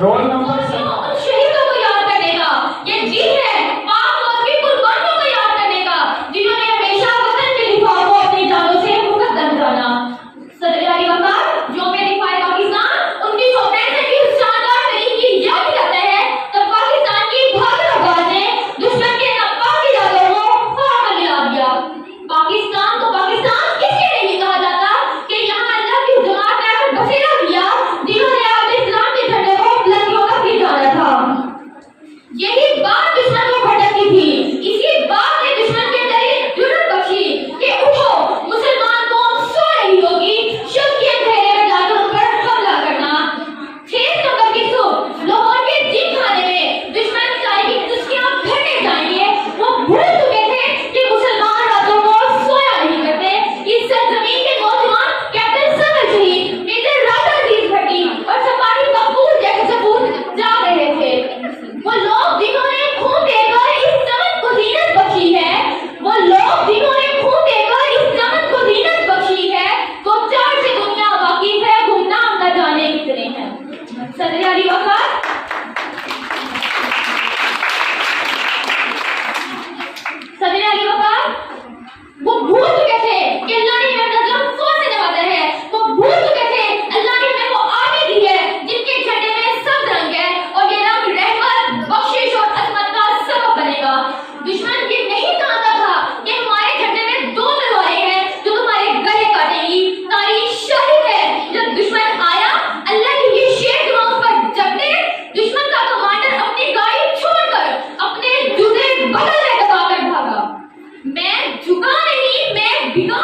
Roll number उन शहीदों को याद करने का, ये दिन है पाक फौज की कुर्बानियों को याद करने का, जिन्होंने हमेशा वतन के दिफा को अपनी जानों से मुकद्दम जाना। सदर-ए-आली वकार, जो में दिफाए पाकिस्तान 1965 की उस शानदार तारीख की याद करते हैं, तब पाकिस्तान की भागड़ आवाज ने दुश्मन के नापाक इरादों को खाक में मिला दिया। पाकिस्तान को पाकिस्तान इसलिए नहीं कहा जाता कि यहाँ अल्लाह की जमात ने आकर बसेरा दिया, जिन्होंने आज इस्लाम के झंडे को बुलंदियों तक ले जाना था। यही बात दुश्मन को भटकती थी, इसी बात ने दुश्मन के अंदर एक जुर्रत बख्शी कि उठो, मुसलमान कौम सो रही होगी, शब के अंधेरे में जाकर उन पर हमला करना। 6 नवंबर की सुबह लाहौर के जिन खाने में दुश्मन चाय की चुस्कियां भरने जाएंगे, वो भूल चुके थे कि मुसलमान रातों को सोया नहीं करते। इस सरजमीन के नौजवान कैप्टन सदर शहीद, मेजर राजा अजीज भट्टी और सपाही मकबूल जैसे सपूत जा रहे थे। वो लोग जिन्होंने खून देकर इस चमन को जीनत बख्शी है, वो लोग जिन्होंने खून देकर इस चमन को जीनत बख्शी है, वो चार से दुनिया वाकिफ है, गुमनाम न जाने कितने हैं। सदर-ए-आली वकार, सदर-ए-आली वकार, वो भूल चुके थे कि अल्लाह ने हमें नज़र फौज से नवाजा है। वो भूल चुके थे अल्लाह ने हमें वो आर्मी दी है जिनके झंडे में सब रंग है, और ये रंग रहमत, बख्शिश और अज़मत का सबब बनेगा। दुश्मन ये नहीं जानता था कि हमारे झंडे में 2 तलवारें हैं जो तुम्हारे गले काटेंगी। तारीख शाहिद है, जब दुश्मन आया, अल्लाह की ये शेर जुबान पर जबते दुश्मन का कमांडर अपनी गाड़ी छोड़कर अपने जूते बगल में दबाकर भागा। मैं झुका नहीं, मैं भिगा